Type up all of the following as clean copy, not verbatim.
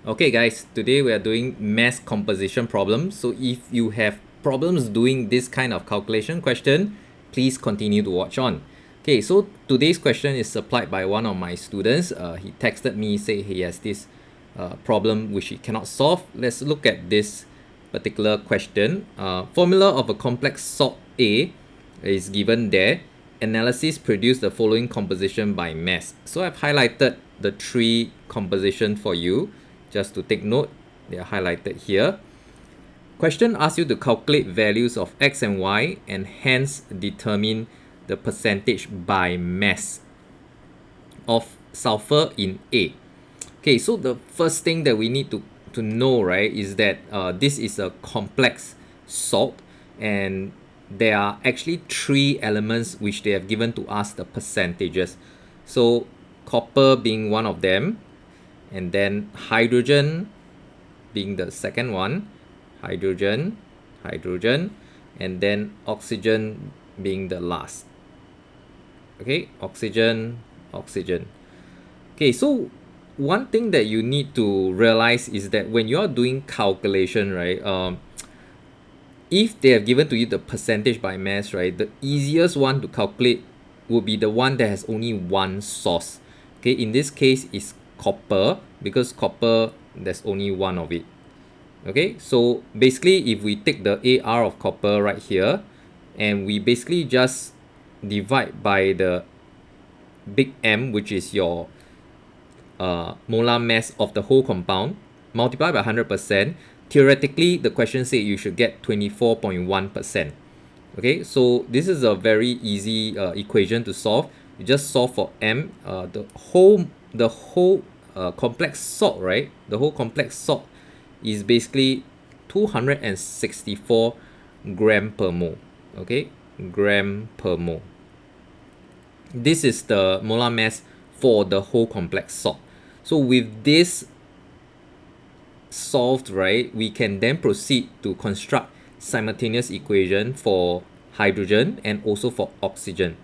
Okay guys, today we are doing mass composition problems. So if you have problems doing this kind of calculation question, please continue to watch on. Okay, so today's question is supplied by one of my students. He texted me, say he has this problem which he cannot solve. Let's look at this particular question. Formula of a complex salt A is given there. Analysis produce the following composition by mass. So I've highlighted the three composition for you. Just to take note, they are highlighted here. Question asks you to calculate values of x and y and hence determine the percentage by mass of sulfur in A. Okay, so the first thing that we need to know, right, is that this is a complex salt and there are actually three elements which they have given to us the percentages. So copper being one of them, and then hydrogen being the second one, hydrogen, and then oxygen being the last. Okay, oxygen. Okay, so one thing that you need to realize is that when you're doing calculation, right, if they have given to you the percentage by mass, right, the easiest one to calculate would be the one that has only one source. Okay, in this case is copper, because copper there's only one of it. Okay, so basically if we take the AR of copper right here and we basically just divide by the big M, which is your molar mass of the whole compound, multiply by 100%, theoretically the question said you should get 24.1%. Okay, so this is a very easy equation to solve. You just solve for M. The whole complex salt, right? The whole complex salt is basically 264 gram per mole. Okay, gram per mole. This is the molar mass for the whole complex salt. So with this solved, right, we can then proceed to construct simultaneous equation for hydrogen and also for oxygen.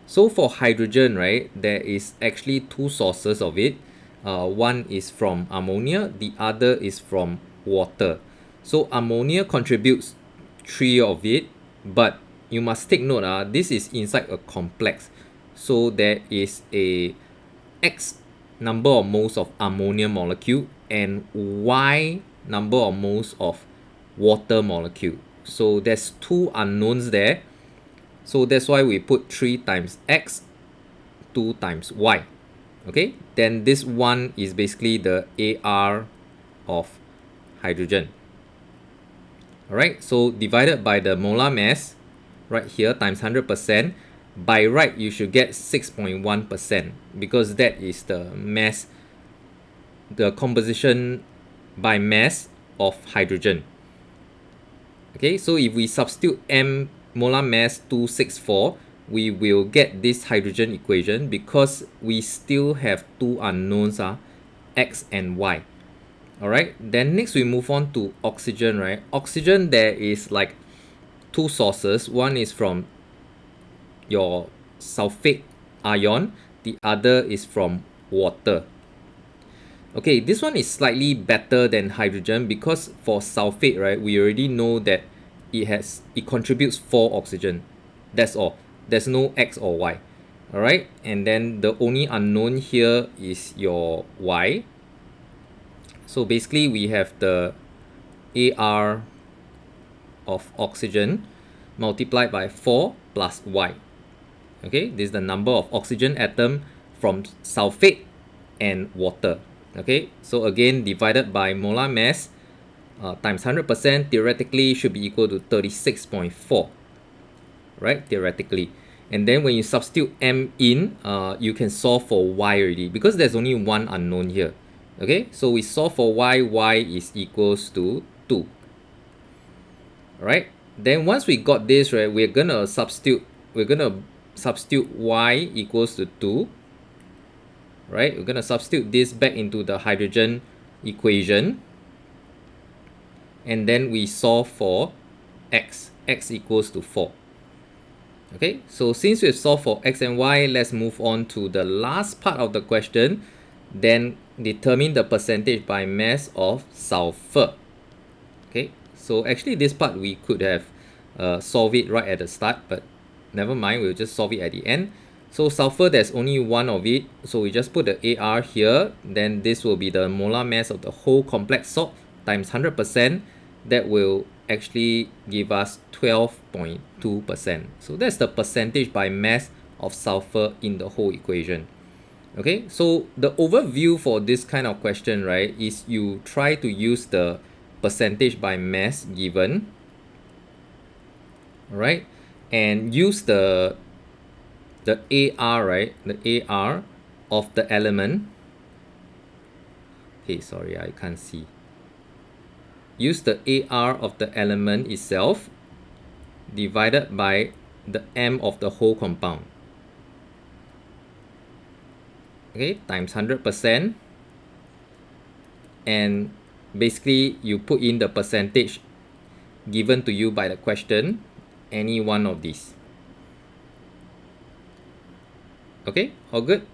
So for hydrogen, right, there is actually two sources of it. One is from ammonia, the other is from water. So ammonia contributes 3 of it, but you must take note, this is inside a complex. So there is a X number of moles of ammonia molecule and Y number of moles of water molecule. So there's two unknowns there. So that's why we put 3 times X, 2 times Y. Okay, then this one is basically the AR of hydrogen. Alright, so divided by the molar mass right here times 100%. By right, you should get 6.1% because that is the mass, the composition by mass of hydrogen. Okay, so if we substitute M molar mass 264, we will get this hydrogen equation because we still have two unknowns, X and Y. Alright, then next we move on to oxygen, right? Oxygen, there is like two sources. One is from your sulfate ion, the other is from water. Okay, this one is slightly better than hydrogen because for sulfate, right, we already know that it contributes 4 oxygen. That's all. There's no X or Y. Alright, and then the only unknown here is your Y. So basically we have the AR of oxygen multiplied by 4 plus Y. Okay, this is the number of oxygen atom from sulfate and water. Okay, so again divided by molar mass times 100%, theoretically should be equal to 36.4, right, theoretically. And then when you substitute M in, you can solve for Y already because there's only one unknown here. Okay, so we solve for Y, Y is equals to 2. Alright, then once we got this, right, we're gonna substitute Y equals to 2. Right, we're gonna substitute this back into the hydrogen equation, and then we solve for X equals to 4. Okay, so since we've solved for X and Y, let's move on to the last part of the question. Then determine the percentage by mass of sulfur. Okay, so actually this part we could have solved it right at the start, but never mind, we'll just solve it at the end. So sulfur, there's only one of it, so we just put the AR here, then this will be the molar mass of the whole complex salt times 100%. That will actually give us 12.2%. So that's the percentage by mass of sulfur in the whole equation. Okay, so the overview for this kind of question, right, is you try to use the percentage by mass given, right, and use the AR, right, the AR of the element. Okay, sorry, I can't see. Use the AR of the element itself divided by the M of the whole compound. Okay, times 100%. And basically you put in the percentage given to you by the question, any one of these. Okay, all good?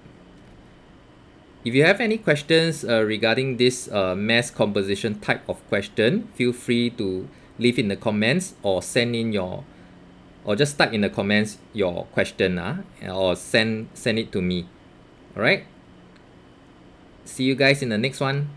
If you have any questions regarding this mass composition type of question, feel free to leave in the comments or send in your, or just type in the comments your question or send it to me. All right, see you guys in the next one.